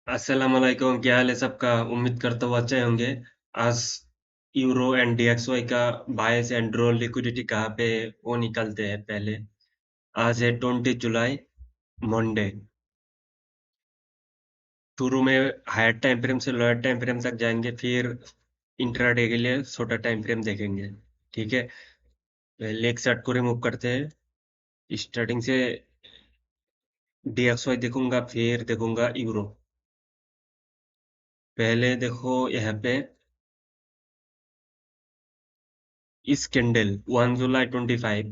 अस्सलाम वालेकुम, क्या हाल है सबका? उम्मीद करता हूँ अच्छे होंगे। आज यूरो एंड डीएक्सवाई का बायस एंड ड्रॉ लिक्विडिटी कहाँ पे वो निकलते हैं पहले। आज है 20 जुलाई, मंडे। शुरू में हायर टाइम फ्रेम से लोअर टाइम फ्रेम तक जाएंगे, फिर इंट्राडे के लिए छोटा टाइम फ्रेम देखेंगे। ठीक है, पहले एक शर्ट को रिमूव करते हैं। स्टार्टिंग से डीएक्सवाई देखूंगा, फिर देखूंगा यूरो। पहले देखो यहाँ पे इस कैंडल 1 जुलाई 25,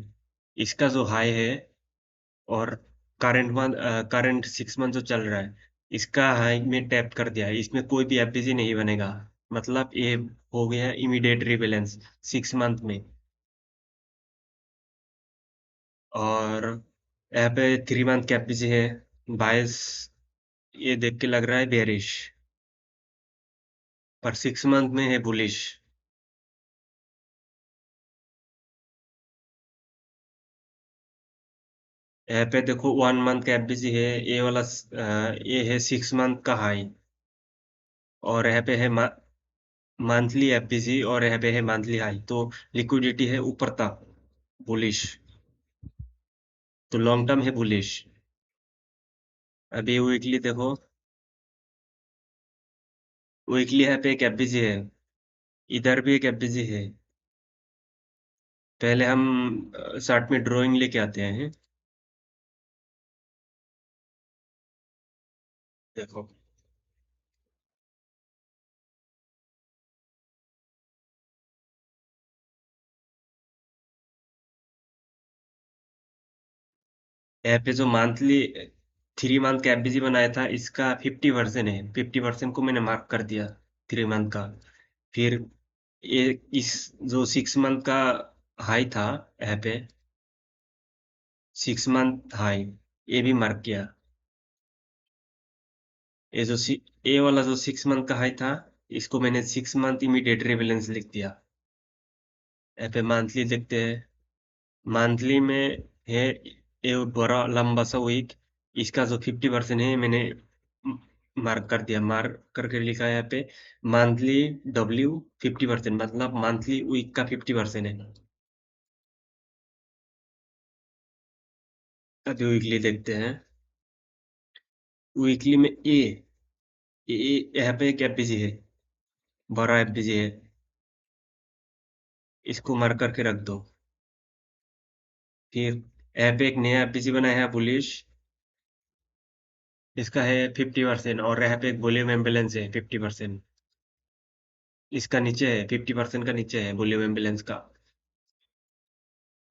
इसका जो हाई है और करंट 6 मंथ जो चल रहा है, इसका हाई में टैप कर दिया है। इसमें कोई भी एफबीजी नहीं बनेगा। मतलब ये हो गया इमीडिएट रिबैलेंस 6 मंथ में। और यहाँ पे 3 मंथ का एफबीजी है। बायस ये देख के लग रहा है बेरिश, पर 6 मंथ में है बुलिश। यहाँ पे देखो 1 मंथ का एफबीजी है। ये वाला ये है 6 मंथ का हाई। और यहाँ पे है मंथली एफबीसी, और यहाँ पे है मंथली हाई। तो लिक्विडिटी है ऊपर तक बुलिश। तो लॉन्ग टर्म है बुलिश। अभी वीकली देखो, वीकली यहाँ पे एक एफबीसी है, इधर भी एक एफबीसी है। पहले हम चार्ट में ड्राइंग लेके आते हैं। देखो, यहाँ पे जो मंथली 3 मंथ का एफबीसी बनाया था, इसका 50% है। 50% को मैंने मार्क कर दिया 3 मंथ का। फिर ये इस जो 6 मंथ का हाई था, यहाँ पे 6 मंथ हाई, ये भी मार्क किया। ये जो ए वाला जो 6 मंथ का हाई था, इसको मैंने 6 मंथ इमीडिएट रिबैलेंस लिख दिया। यहाँ पे मंथली देखते हैं। मंथली में है ये बड़ा लंबा सा वीक। इसका जो 50% है, मैंने मार्क कर दिया। मार्क करके लिखा है यहाँ पे मंथली डब्ल्यू 50%, मतलब मंथली वीक का 50% है। अभी वीकली देखते हैं। वीकली में यहाँ पे एक एफबीजी है, बड़ा एफबीजी है। इसको मार्क करके रख दो। फिर यहाँ पे एक नया एफबीजी बनाया है बुलिश। इसका है 50%, और यहाँ पे एक वॉल्यूम एम्बुलेंस है 50%। इसका नीचे है, 50% का नीचे है वॉल्यूम एम्बुलेंस का।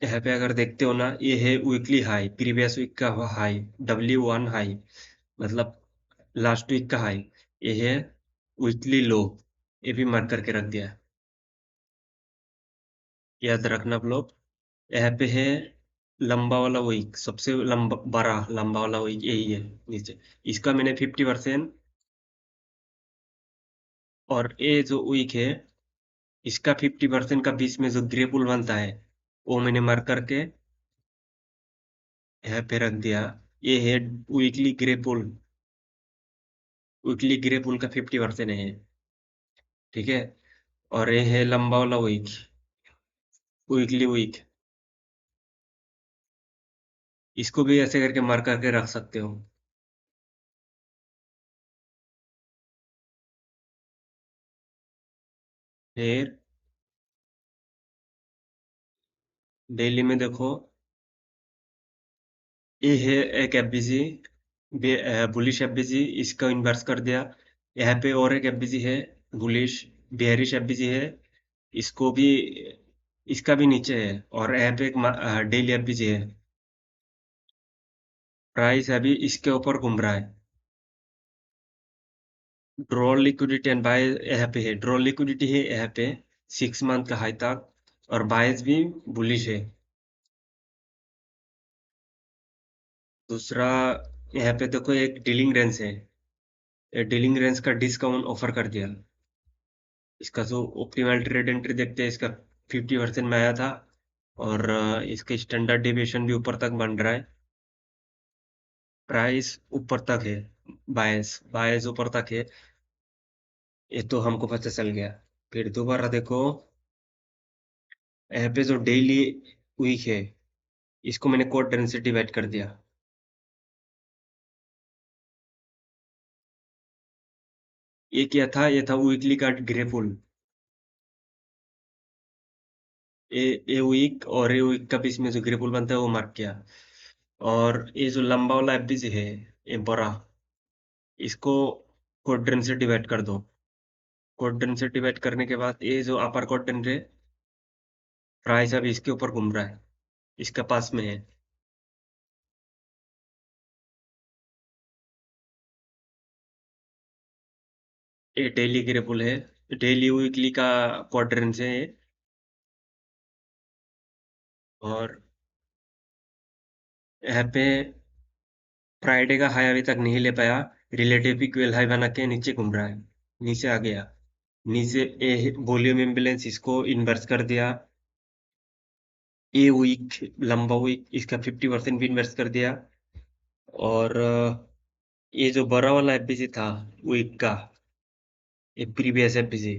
यहाँ पे अगर देखते हो ना, ये है वीकली हाई, प्रीवियस वीक का हाई, W1 हाई, मतलब लास्ट वीक का हाई। ये है वीकली लो, ये भी मार्क करके रख दिया है। याद रखना आप लोग। यहाँ पे है लंबा वाला वीक, सबसे लंबा बड़ा लंबा वाला वीक यही है नीचे। इसका मैंने 50%, और ये जो वीक है, इसका 50% का बीच में जो ग्रे पुल बनता है, वो मैंने मार्क करके यहाँ पे रख दिया। ये है वीकली ग्रे पुल। वीकली ग्रे पुल का 50% है। ठीक है, और ये है लंबा वाला वीक, वीकली वीक। इसको भी ऐसे करके मार्क करके रख सकते हो। फिर डेली में देखो, ये है एक एफबीसी, बुलिश एफबीसी। इसका इन्वर्स कर दिया। यहाँ पे और एक एफबीसी है बुलिश, बेयरिश एफबीसी है। इसको भी, इसका भी नीचे है। और यहाँ पे एक डेली एफबीसी है। प्राइस अभी इसके ऊपर घूम रहा है। ड्रॉ लिक्विडिटी एंड बाय यहाँ पे है। ड्रॉ लिक्विडिटी है यहाँ पे 6 मंथ का हाई तक, और बायस भी बुलिश है। दूसरा, यहाँ पे देखो एक डीलिंग रेंज है। ये डीलिंग रेंज का डिस्काउंट ऑफर कर दिया। इसका जो ऑप्टिमल ट्रेड एंट्री देखते हैं, इसका 50% में आया था। और इसके स्टैंडर्ड डिविएशन भी ऊपर तक बन रहा है। प्राइस ऊपर तक है, बायस बायस ऊपर तक है। ये तो हमको पता चल गया। फिर दोबारा देखो, यहाँ पे जो डेली वीक है, इसको मैंने क्वाड्रेंट से डिवाइड कर दिया। ये क्या था? ये था वीकली का ग्रेपुल। ए वीक और ए वीक का बीच में जो ग्रेपुल बनता है वो मार्क किया। और ये जो लंबा वाला एफबीसी है, ये बड़ा, इसको क्वाड्रेंट से डिवाइड कर दो। क्वाड्रेंट से डिवाइड करने के बाद ये जो अपर क्वाड्रेंट है, प्राइस अभी इसके ऊपर घूम रहा है, इसका पास में है। ये डेली ग्रेपुल है, डेली वीकली का क्वाड्रेंट है ये। और यहाँ पे फ्राइडे का हाई अभी तक नहीं ले पाया, रिलेटिव इक्वल हाई बना के नीचे घूम रहा है, नीचे आ गया। नीचे ए वॉल्यूम इम्बैलेंस इसको इन्वर्स कर दिया। ए वीक, लंबा वीक, इसका 50% भी इन्वर्स कर दिया। और ये जो बड़ा वाला एफबीसी था वीक का, ये प्रीवियस एफबीसी,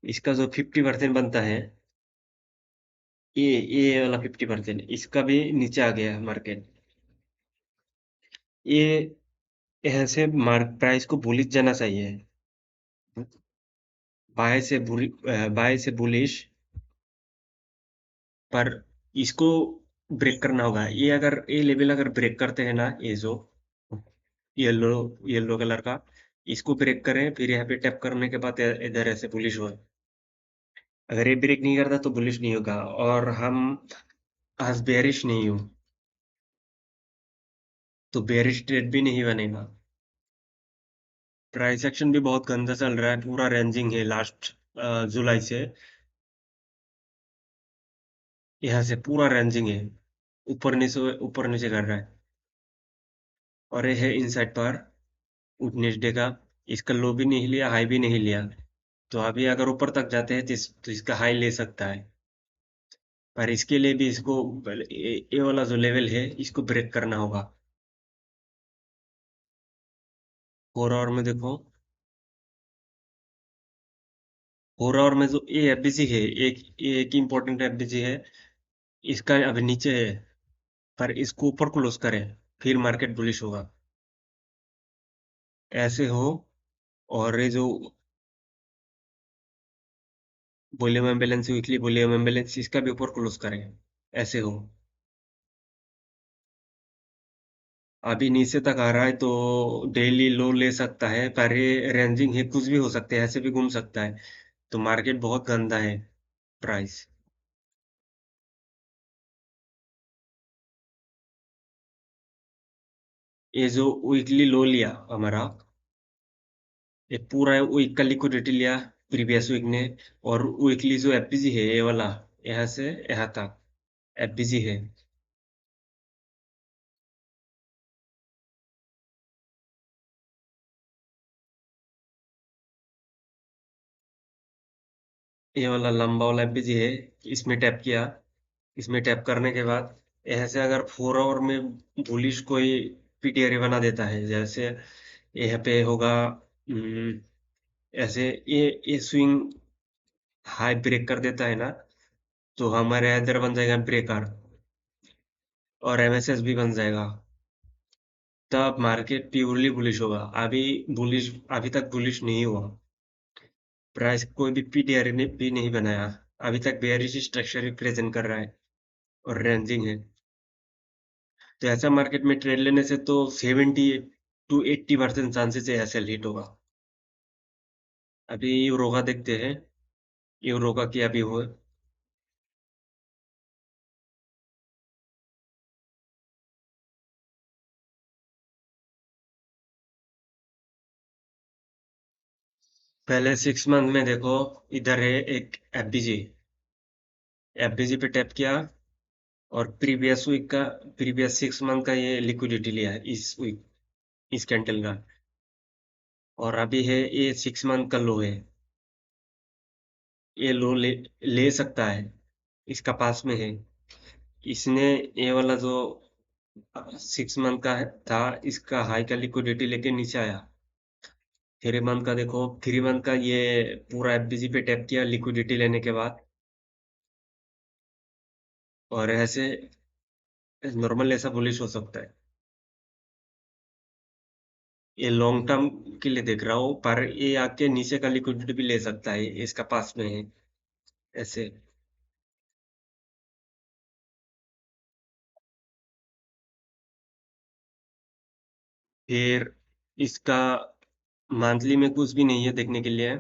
इसका जो 50% बनता है, ये वाला 50%, इसका भी नीचे आ गया मार्केट। ये यहाँ से मार्क प्राइस को बुलिश जाना चाहिए, बाय से बुलिश। पर इसको ब्रेक करना होगा। ये अगर ये लेवल अगर ब्रेक करते हैं ना, ये जो येलो येलो कलर का, इसको ब्रेक करें, फिर यहाँ पे टैप करने के बाद इधर ऐसे बुलिश हो। अगर ये ब्रेक नहीं करता तो बुलिश नहीं होगा, और हम आज बेरिश नहीं हो, तो बेरिश ट्रेड भी नहीं बनेगा। प्राइस एक्शन भी बहुत गंदा चल रहा है, पूरा रेंजिंग है लास्ट जुलाई से। यहाँ से पूरा रेंजिंग है, ऊपर नीचे कर रहा है। और ये है इनसाइड पर नेक्स्ट का, इसका लो भी नहीं लिया, हाई भी नहीं लिया। तो अभी अगर ऊपर तक जाते हैं तो, तो इसका हाई ले सकता है। पर इसके लिए भी इसको ये वाला जो लेवल है, इसको ब्रेक करना होगा। 4 आवर में देखो, 4 आवर में जो ये एफबीसी है, एक इम्पोर्टेंट एफबीसी है, इसका अभी नीचे है। पर इसको ऊपर क्लोज करें, फिर मार्केट बुलिश होगा। ऐसे हो। और ये जो वॉल्यूम एम्बेलेंस, वीकली वॉल्यूम एम्बेलेंस, इसका भी ऊपर क्लोज करें, ऐसे हो। अभी नीचे तक आ रहा है तो डेली लो ले सकता है, पर ये रेंजिंग है, कुछ भी हो सकता है, ऐसे भी घूम सकता है। तो मार्केट बहुत गंदा है, प्राइस। ये जो वीकली लो लिया हमारा, ये पूरा वीक का लिक्विडिटी लिया प्रीवियस वीक ने। और वीकली जो एफपीजी है ये वाला, यहाँ से यहाँ तक एफपीजी है। ये वाला लंबा वाला एफपीजी है, इसमें टैप किया। इसमें टैप करने के बाद यहाँ से अगर 4 आवर में बुलिश कोई पीटीआर बना देता है, जैसे यहाँ पे होगा, ऐसे ये स्विंग हाई ब्रेक कर देता है ना, तो हमारे इधर बन जाएगा ब्रेकर, और एमएसएस भी बन जाएगा। तब मार्केट प्योरली बुलिश होगा। अभी तक बुलिश नहीं हुआ। प्राइस कोई भी पीटीआर ने भी नहीं बनाया। अभी तक बेयरिश स्ट्रक्चर प्रेजेंट कर रहा है, और रेंजिंग है। तो ऐसा मार्केट में ट्रेड लेने से तो 70 to 80% चांसेस है ऐसे हिट होगा। अभी यूरो का देखते हैं, यूरो का क्या भी हुआ। पहले 6 मंथ में देखो, इधर है एक एफबीजी, एफबीजी पे टैप किया, और प्रीवियस 6 मंथ का ये लिक्विडिटी लिया है इस वीक, इस कैंडल का। और अभी है ये 6 मंथ का लो है, ये लो ले सकता है, इसका पास में है। इसने ये वाला जो 6 मंथ का था, इसका हाई का लिक्विडिटी लेके नीचे आया। 3 मंथ का देखो, 3 मंथ का ये पूरा एफबीजी पे टैप किया लिक्विडिटी लेने के बाद, और ऐसे नॉर्मल ऐसा बुलिश हो सकता है। ये लॉन्ग टर्म के लिए देख रहा हूँ, पर ये आके नीचे का लिक्विडिटी भी ले सकता है, इसका पास में है ऐसे। फिर इसका मंथली में कुछ भी नहीं है देखने के लिए।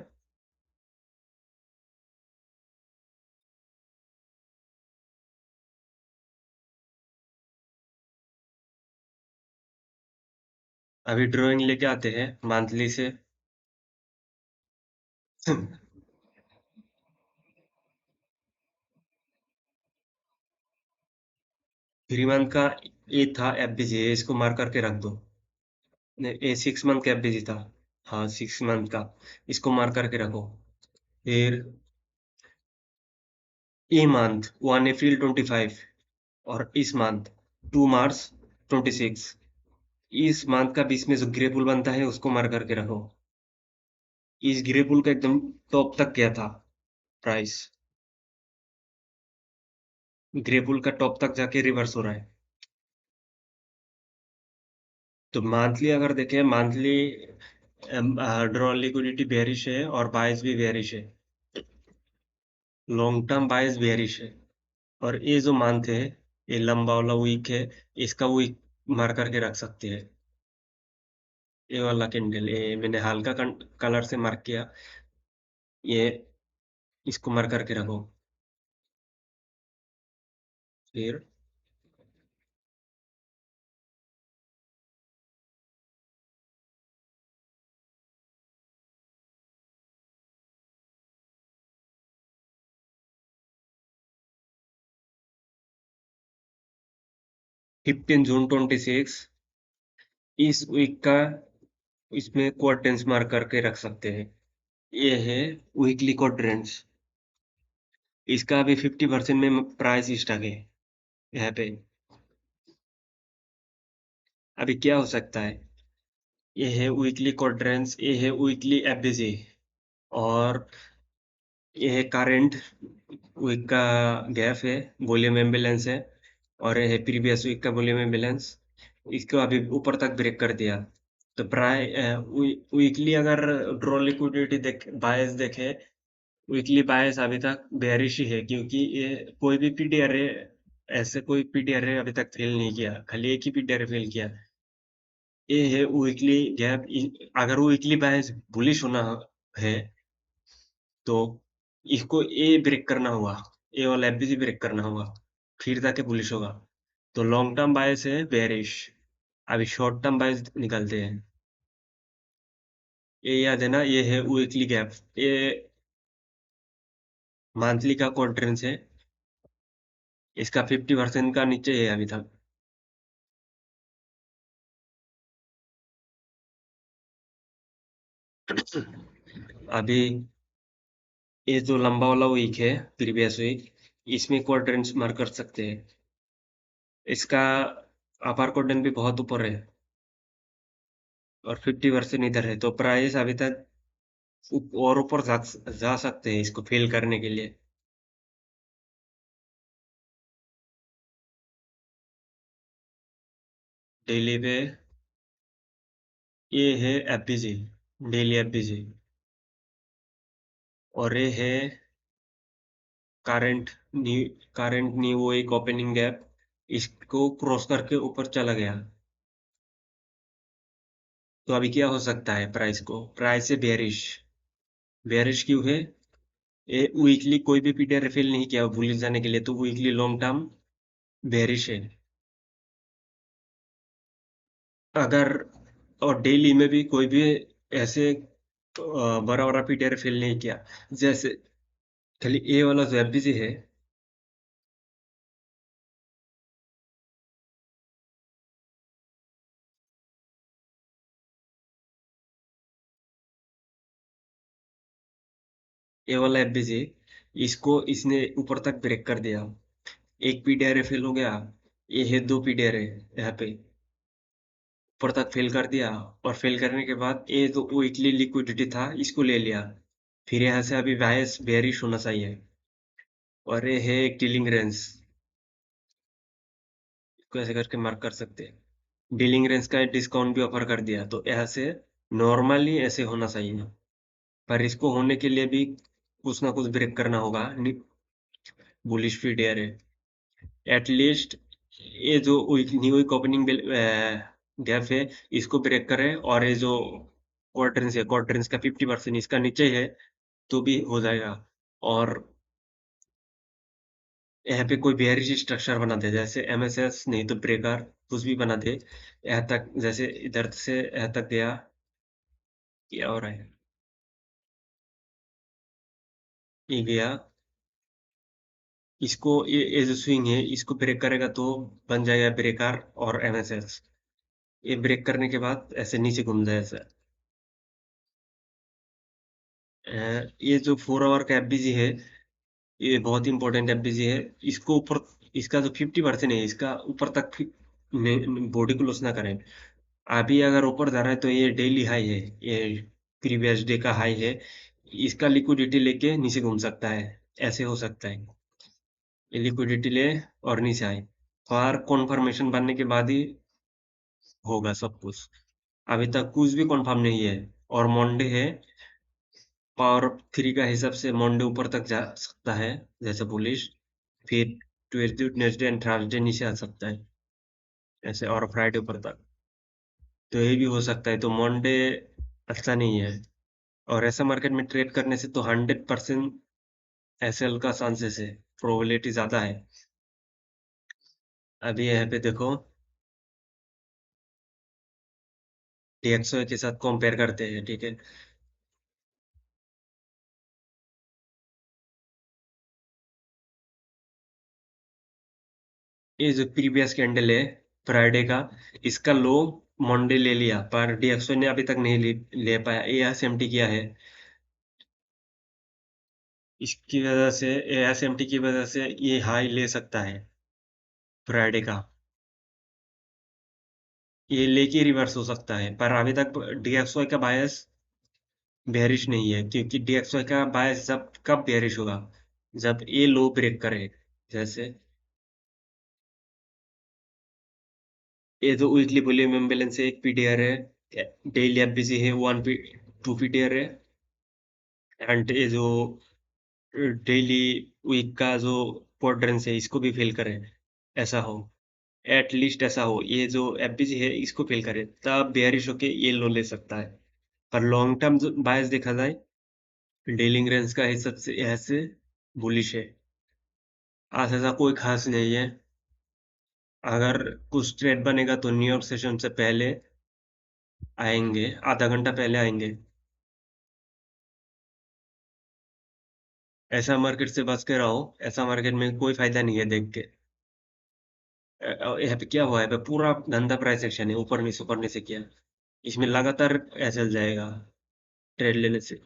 अभी ड्राइंग लेके आते हैं मंथली से। 3 मंथ का ये था एफबीजी, इसको मार करके रख दो। ये 6 मंथ का एफबीजी था। हाँ, 6 मंथ का, इसको मार करके रखो। फिर ये मंथ 1 अप्रैल 25, और इस मंथ 2 मार्च 26, इस मंथ का बीच में जो ग्रे पुल बनता है उसको मार करके रखो। इस ग्रे पुल का एकदम टॉप तक गया था प्राइस। ग्रे पुल का टॉप तक जाके रिवर्स हो रहा है। तो मंथली अगर देखें, मंथली ड्रॉ लिक्विडिटी बेयरिश है और बायस भी बेयरिश है। लॉन्ग टर्म बायस बेयरिश है। और ये जो मंथ है, ये लंबा वाला वीक है, इसका वीक मार करके रख सकते हैं। ये वाला कैंडल, ये मैंने हल्का कलर से मार्क किया, ये इसको मार करके रखो। फिर 15 जून 26, इस वीक का इसमें क्वाड्रेंट्स मार्क करके रख सकते हैं। ये है वीकली क्वाड्रेंट्स। इसका अभी 50% में प्राइस स्टक है यहाँ पे। अभी क्या हो सकता है, ये है वीकली क्वाड्रेंट्स, ये है वीकली एफबीजी, और ये है करंट वीक का गैप है, वॉल्यूम इम्बैलेंस है, और ये है प्रीवियस वीक का वॉल्यूम इम्बैलेंस। इसको अभी ऊपर तक ब्रेक कर दिया। तो प्राय वीकली अगर ड्रॉ लिक्विडिटी बायस देखे, वीकली बायस अभी तक बेयरिश ही है, क्योंकि ये कोई भी पीडीआरए, ऐसे कोई पीडीआरए अभी तक फेल नहीं किया, खाली एक ही पीडीआरए फेल किया। ये है वीकली गैप। अगर वीकली बायस बुलिश होना है, तो इसको ए ब्रेक करना होगा, ए वाला एफबीजी ब्रेक करना होगा, फिर जाके बुलिश होगा। तो लॉन्ग टर्म बायस है बेयरिश। अभी शॉर्ट टर्म बायस निकलते हैं। ये याद है ना, ये है वीकली गैप, ये मंथली का कॉन्ट्रेंस है, इसका 50% का नीचे है अभी तक। अभी ये जो लंबा वाला वीक है, प्रीवियस वीक, इसमें क्वाड्रेंट्स मार्क कर सकते हैं। इसका अपर क्वाड्रेंट भी बहुत ऊपर है, और 50% इधर है, तो प्राइस अभी तक और ऊपर जा सकते हैं इसको फिल करने के लिए। डेली पे ये है एफबीजी, डेली एफबीजी, और ये है करंट न्यू करंट न्यू एक ओपनिंग गैप, इसको क्रॉस करके ऊपर चला गया। तो अभी क्या हो सकता है, प्राइस को, प्राइस से बेयरिश। बेयरिश क्यों है, ये वीकली कोई भी पीटर फिल नहीं किया बुलिश जाने के लिए, तो वीकली लॉन्ग टर्म बेयरिश है। अगर और डेली में भी कोई भी ऐसे बड़ा बड़ा पीटर फिल नहीं किया, जैसे खाली ए वाला जो एफबीजी है, ए वाला एफबीजी, इसको इसने ऊपर तक ब्रेक कर दिया, एक पीटीआर फेल हो गया, ये है 2 पीडीआर है यहाँ पे, ऊपर तक फिल कर दिया, और फिल करने के बाद ये जो वीकली लिक्विडिटी था इसको ले लिया। फिर यहाँ से अभी बायस बेयरिश होना चाहिए, और ये है एक डीलिंग रेंज, इसको ऐसे करके मार्क कर सकते हैं। डीलिंग रेंज का डिस्काउंट भी ऑफर कर दिया, तो यहाँ से नॉर्मली ऐसे होना चाहिए, पर इसको होने के लिए भी कुछ ना कुछ ब्रेक करना होगा। बुलिश पीडीआर है एटलीस्ट, ये जो न्यू वीक ओपनिंग गैप है इसको ब्रेक करे, और ये जो क्वार्टरंस है, क्वार्टरंस का 50% इसका नीचे है तो भी हो जाएगा। और यहाँ पे कोई बेयरिश स्ट्रक्चर बना दे, जैसे एमएसएस नहीं तो ब्रेकर, कुछ भी बना दे यहाँ तक, जैसे इधर से यहाँ तक गया, क्या हो रहा है, ये गया, इसको ये जो स्विंग है इसको ब्रेक करेगा तो बन जाएगा ब्रेकर और एमएसएस। ये ब्रेक करने के बाद ऐसे नीचे घूम जाए ऐसा। ये जो 4 आवर का एफबीजी है, ये बहुत इंपॉर्टेंट एफबीजी है। इसको ऊपर, इसका जो 50% है इसका ऊपर तक बॉडी क्लोज ना करें। अभी अगर ऊपर जा रहा है तो ये डेली हाई है, ये प्रीवियस डे का हाई है, इसका लिक्विडिटी लेके नीचे घूम सकता है, ऐसे हो सकता है। ये लिक्विडिटी ले और नीचे आए, फॉर कॉन्फर्मेशन बनने के बाद ही होगा सब कुछ। अभी तक कुछ भी कंफर्म नहीं है, और मंडे है, पावर 3 का हिसाब से मंडे ऊपर तक जा सकता है जैसे बुलिश, फिर ट्यूसडे वेडनेसडे एंड थर्सडे नीचे आ सकता है ऐसे, और फ्राइडे ऊपर तक, तो ये भी हो सकता है। तो मंडे अच्छा नहीं है, और ऐसा मार्केट में ट्रेड करने से तो 100% एसएल का चांसेस है, प्रोबेबिलिटी ज्यादा है। अभी यहाँ पे देखो, DXY के साथ कंपेयर करते हैं, ठीक है। ये जो प्रीवियस कैंडल है फ्राइडे का, इसका लो मंडे ले लिया, पर DXY ने अभी तक नहीं ले पाया, एएसएमटी किया है। इसकी वजह से, एएसएमटी की वजह से ये हाई ले सकता है फ्राइडे का, ये लेके रिवर्स हो सकता है, पर अभी तक DXY का बायस बेयरिश नहीं है, क्योंकि DXY का बायस जब कब बेयरिश होगा, जब ये लो ब्रेक करे। जैसे ये जो वीकली वॉल्यूम इम्बैलेंस है, एक पीटीआर है, डेली एफबीसी है 2 पीटीआर है, एंड ये जो डेली वीक का जो क्वाड्रेंस है इसको भी फिल करें, ऐसा हो, एटलीस्ट ऐसा हो, ये जो एफबीसी है इसको फिल करे तब बेयरिश होके ये लो ले सकता है। पर लॉन्ग टर्म बायस देखा जाए, डीलिंग रेंज का हिसाब से ऐसे बुलिश है, आज ऐसा कोई खास नहीं है। अगर कुछ ट्रेड बनेगा तो न्यूयॉर्क सेशन से पहले आएंगे, आधा घंटा पहले आएंगे। ऐसा मार्केट से बच के रहो, ऐसा मार्केट में कोई फायदा नहीं है देख के। यहाँ पे क्या हुआ है, यहाँ पे पूरा धंधा प्राइस एक्शन है, ऊपर नीचे किया, इसमें लगातार ऐसे चल जाएगा ट्रेड लेने से।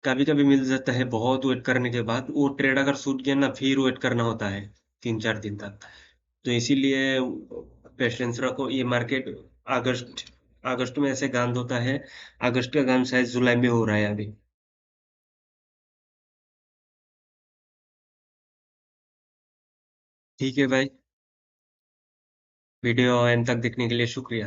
कभी कभी मिल जाता है, बहुत वेट करने के बाद वो ट्रेड अगर सूट गया ना, फिर वेट करना होता है 3-4 दिन तक। तो इसीलिए पेशेंस रखो, ये मार्केट अगस्त अगस्त में ऐसे गांद होता है, अगस्त का गांद शायद जुलाई में हो रहा है अभी। ठीक है भाई, वीडियो एंड तक देखने के लिए शुक्रिया।